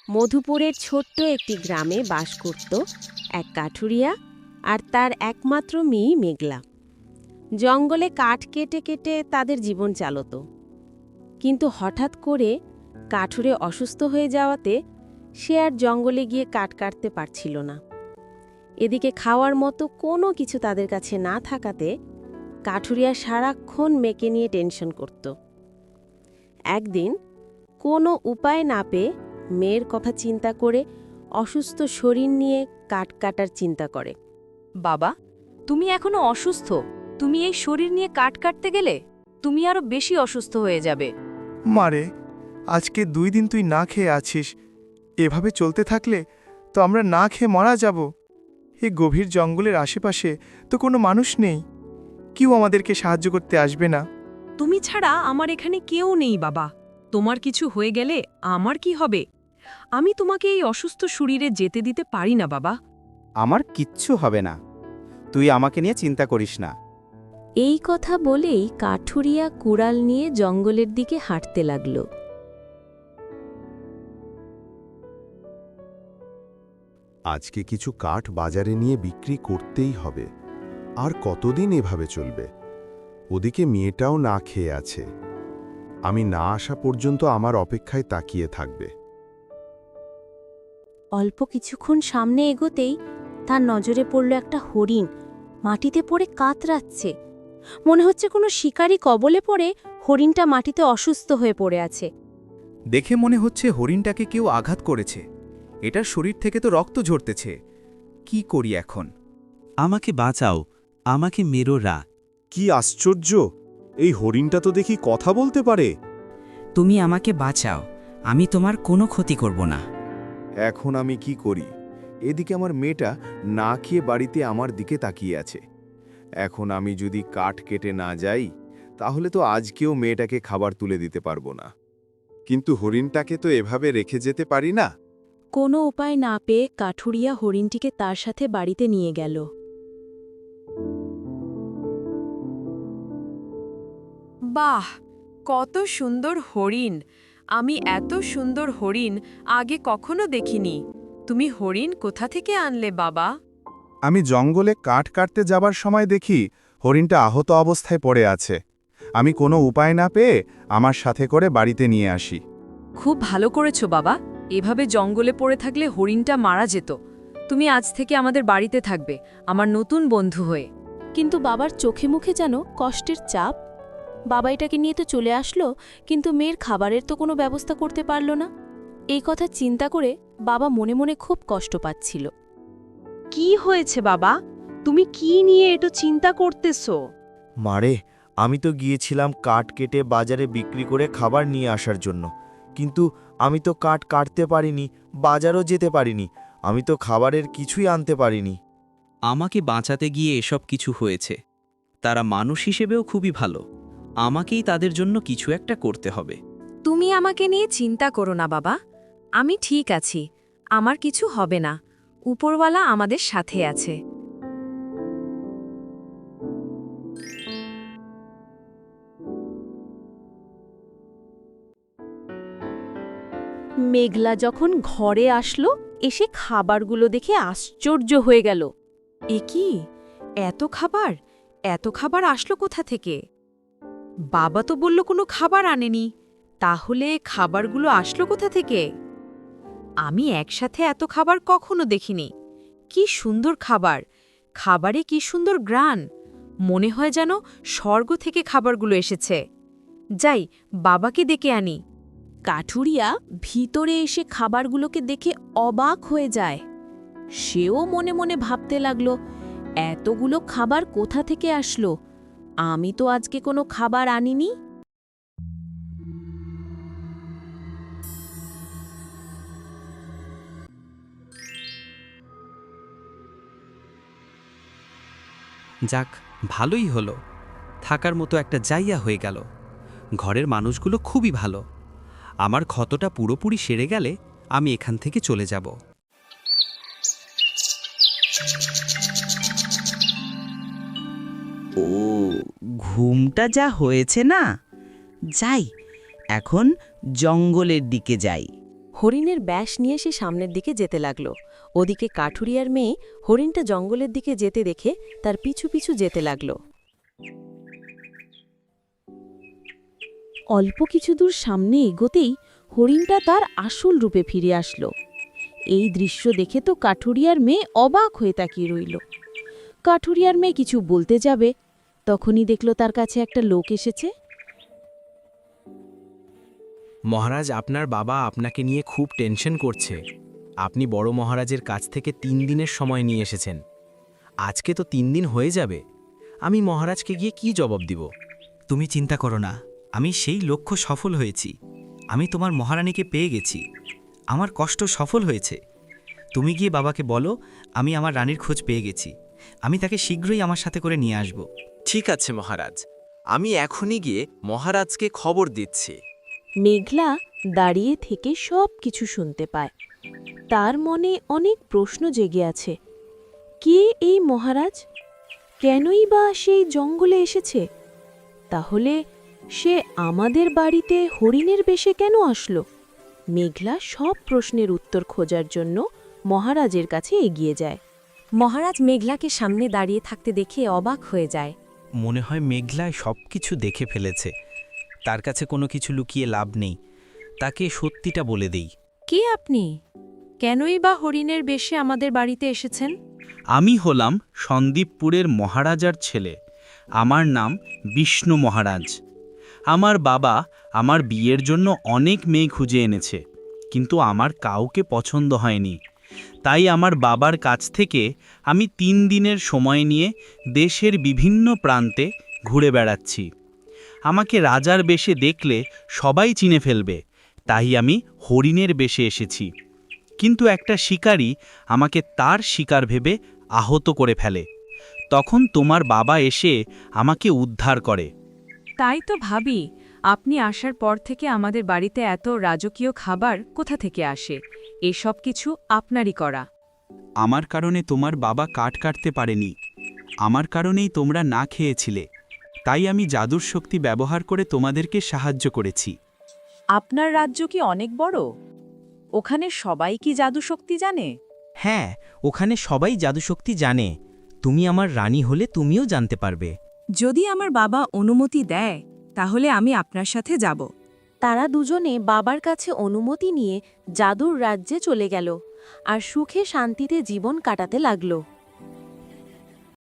মধুপুরের ছোট্ট একটি গ্রামে বাস করত এক কাঠুরিয়া আর তার একমাত্র মেয়ে মেঘলা। জঙ্গলে কাঠ কেটে কেটে তাদের জীবন চালত। কিন্তু হঠাৎ করে কাঠুরে অসুস্থ হয়ে যাওয়াতে সে আর জঙ্গলে গিয়ে কাঠ কাটতে পারছিল না। এদিকে খাওয়ার মতো কোনো কিছু তাদের কাছে না থাকাতে কাঠুরিয়া সারাক্ষণ মেয়েকে নিয়ে টেনশন করত। একদিন কোনো উপায় না পেয়ে মেয়ের কথা চিন্তা করে অসুস্থ শরীর নিয়ে কাঠ কাটার চিন্তা করে। বাবা, তুমি এখনো অসুস্থ, তুমি এই শরীর নিয়ে কাট কাটতে গেলে তুমি আরো বেশি অসুস্থ হয়ে যাবে। মারে, আজকে 2 দিন তুই না খেয়ে আছিস। এভাবে চলতে থাকলে তো আমরা না খেয়ে মারা যাব। এই গভীর জঙ্গলের আশেপাশে তো কোনো মানুষ নেই, কেউ আমাদেরকে সাহায্য করতে আসবে না। তুমি ছাড়া আমার এখানে কেউ নেই বাবা। তোমার কিছু হয়ে গেলে আমার কি হবে? আমি তোমাকে এই অসুস্থ শরীরে যেতে দিতে পারি না বাবা। আমার কিচ্ছু হবে না, তুই আমাকে নিয়ে চিন্তা করিস না। এই কথা বলেই কাঠুরিয়া কুড়াল নিয়ে জঙ্গলের দিকে হাঁটতে লাগল। আজকে কিছু কাঠ বাজারে নিয়ে বিক্রি করতেই হবে। আর কতদিন এভাবে চলবে? ওদিকে মেয়েটাও না খেয়ে আছে। আমি না আসা পর্যন্ত আমার অপেক্ষায় তাকিয়ে থাকবে। অল্প কিছুক্ষণ সামনে এগোতেই তার নজরে পড়ল একটা হরিণ মাটিতে পড়ে কাতরাচ্ছে। মনে হচ্ছে কোনো শিকারী কবলে পড়ে হরিণটা মাটিতে অসুস্থ হয়ে পড়ে আছে। দেখে মনে হচ্ছে হরিণটাকে কেউ আঘাত করেছে। এটার শরীর থেকে তো রক্ত ঝরতেছে। কি করি এখন? আমাকে বাঁচাও, আমাকে মেরো রা। কি আশ্চর্য! এই হরিণটা তো দেখি কথা বলতে পারে। তুমি আমাকে বাঁচাও, আমি তোমার কোনো ক্ষতি করব না। এখন আমি কি করি? এদিকে আমার মেয়েটা না খেয়ে বাড়িতে আমার দিকে তাকিয়ে আছে। এখন আমি যদি কাঠ কেটে না যাই, তাহলে তো আজকেও মেয়েটাকে খাবার তুলে দিতে পারবো না। কিন্তু হরিণটাকে তো এভাবে রেখে যেতে পারি না। কোনো উপায় না পেয়ে কাঠুরিয়া হরিণটিকে তার সাথে বাড়িতে নিয়ে গেল। বাহ, কত সুন্দর হরিণ! আমি এত সুন্দর হরিণ আগে কখনো দেখিনি। তুমি হরিণ কোথা থেকে আনলে বাবা? আমি জঙ্গলে কাঠ কাটতে যাবার সময় দেখি হরিণটা আহত অবস্থায় পড়ে আছে। আমি কোনো উপায় না পেয়ে আমার সাথে করে বাড়িতে নিয়ে আসি। খুব ভালো করেছো বাবা। এভাবে জঙ্গলে পড়ে থাকলে হরিণটা মারা যেত। তুমি আজ থেকে আমাদের বাড়িতে থাকবে, আমার নতুন বন্ধু হয়ে। কিন্তু বাবার চোখে মুখে যেন কষ্টের চাপ। বাবা এটাকে নিয়ে তো চলে আসলো, কিন্তু মেয়ের খাবারের তো কোনো ব্যবস্থা করতে পারল না। এই কথা চিন্তা করে বাবা মনে মনে খুব কষ্ট পাচ্ছিল। কি হয়েছে বাবা? তুমি কি নিয়ে এত চিন্তা করতেছো? মারে, আমি তো গিয়েছিলাম কাঠ কেটে বাজারে বিক্রি করে খাবার নিয়ে আসার জন্য, কিন্তু আমি তো কাঠ কাটতে পারিনি, বাজারও যেতে পারিনি। আমি তো খাবারের কিছুই আনতে পারিনি। আমাকে বাঁচাতে গিয়ে এসব কিছু হয়েছে। তারা মানুষ হিসেবেও খুবই ভালো। আমাকেই তাদের জন্য কিছু একটা করতে হবে। তুমি আমাকে নিয়ে চিন্তা করো না বাবা, আমি ঠিক আছি, আমার কিছু হবে না। উপরওয়ালা আমাদের সাথে আছে। মেঘলা যখন ঘরে আসলো, এসে খাবারগুলো দেখে আশ্চর্য হয়ে গেল। এ কি? এত খাবার? এত খাবার আসলো কোথা থেকে? বাবা তো বলল কোনো খাবার আনেনি। তাহলে খাবারগুলো আসলো কোথা থেকে? আমি একসাথে এত খাবার কখনো দেখিনি। কি সুন্দর খাবার! খাবারে কি সুন্দর গ্রান! মনে হয় যেন স্বর্গ থেকে খাবারগুলো এসেছে। যাই, বাবাকে ডেকে আনি। কাঠুরিয়া ভিতরে এসে খাবারগুলোকে দেখে অবাক হয়ে যায়। সেও মনে মনে ভাবতে লাগল, এতগুলো খাবার কোথা থেকে আসলো? আমি তো আজকে কোনো খাবার আনিনি। যাক, ভালোই হলো। থাকার মতো একটা জায়গা হয়ে গেল। ঘরের মানুষগুলো খুবই ভালো। আমার ক্ষতটা পুরোপুরি সেরে গেলে আমি এখান থেকে চলে যাব। ও, ঘুমটা যা হয়েছে না! যাই, এখন জঙ্গলের দিকে যাই। হরিণের ব্যাস নিয়ে সে সামনের দিকে যেতে লাগল। ওদিকে কাঠুরিয়ার মেয়ে হরিণটা জঙ্গলের দিকে যেতে দেখে তার পিছু পিছু যেতে লাগল। অল্প কিছু দূর সামনে এগোতেই হরিণটা তার আসল রূপে ফিরে আসলো। এই দৃশ্য দেখে তো কাঠুরিয়ার মেয়ে অবাক হয়ে তাকিয়ে রইল। কাঠুরিয়ার মেয়ে কিছু বলতে যাবে, তখনই দেখল তার কাছে একটা লোক এসেছে। মহারাজ, আপনার বাবা আপনাকে নিয়ে খুব টেনশন করছে। আপনি বড় মহারাজের কাছ থেকে 3 দিনের সময় নিয়ে এসেছেন। আজকে তো 3 দিন হয়ে যাবে। আমি মহারাজকে গিয়ে কি জবাব দিব? তুমি চিন্তা করো না, আমি সেই লক্ষ্য সফল হয়েছি। আমি তোমার মহারানীকে পেয়ে গেছি। আমার কষ্ট সফল হয়েছে। তুমি গিয়ে বাবাকে বলো আমি আমার রানীর খোঁজ পেয়ে গেছি। আমি তাকে শীঘ্রই আমার সাথে করে নিয়ে আসব। ঠিক আছে মহারাজ, আমি এখনই গিয়ে মহারাজকে খবর দিচ্ছি। মেঘলা দাঁড়িয়ে থেকে সব কিছু শুনতে পায়। তার মনে অনেক প্রশ্ন জেগে আছে। কে এই মহারাজ? কেনই বা সেই জঙ্গলে এসেছে? তাহলে সে আমাদের বাড়িতে হরিণের বেশে কেন আসলো? মেঘলা সব প্রশ্নের উত্তর খোঁজার জন্য মহারাজের কাছে এগিয়ে যায়। মহারাজ মেঘলাকে সামনে দাঁড়িয়ে থাকতে দেখে অবাক হয়ে যায়। মনে হয় মেঘলায় সব কিছু দেখে ফেলেছে। তার কাছে কোনো কিছু লুকিয়ে লাভ নেই। তাকে সত্যিটা বলে দেই। কে আপনি? কেনই বা হরিণের বেশে আমাদের বাড়িতে এসেছেন? আমি হলাম সন্দীপপুরের মহারাজার ছেলে। আমার নাম বিষ্ণু মহারাজ। আমার বাবা আমার বিয়ের জন্য অনেক মেয়ে খুঁজে এনেছে, কিন্তু আমার কাউকে পছন্দ হয়নি। তাই আমার বাবার কাছ থেকে আমি 3 দিনের সময় নিয়ে দেশের বিভিন্ন প্রান্তে ঘুরে বেড়াচ্ছি। আমাকে রাজার বেশে দেখলে সবাই চিনে ফেলবে, তাই আমি হরিণের বেশে এসেছি। কিন্তু একটা শিকারী আমাকে তার শিকার ভেবে আহত করে ফেলে। তখন তোমার বাবা এসে আমাকে উদ্ধার করে। তাই তো ভাবি, আপনি আসার পর থেকে আমাদের বাড়িতে এত রাজকীয় খাবার কোথা থেকে আসে? এসব কিছু আপনারই করা। আমার কারণে তোমার বাবা কাঠ কাটতে পারেনি। আমার কারণেই তোমরা না খেয়েছিলে। তাই আমি জাদুর শক্তি ব্যবহার করে তোমাদেরকে সাহায্য করেছি। আপনার রাজ্য কি অনেক বড়? ওখানে সবাই কি জাদুশক্তি জানে? হ্যাঁ, ওখানে সবাই জাদুশক্তি জানে। তুমি আমার রানী হলে তুমিও জানতে পারবে। যদি আমার বাবা অনুমতি দেয়, তাহলে আমি আপনার সাথে যাব। তারা দুজনে বাবার কাছে অনুমতি নিয়ে জাদুর রাজ্যে চলে গেল আর সুখে শান্তিতে জীবন কাটাতে লাগলো।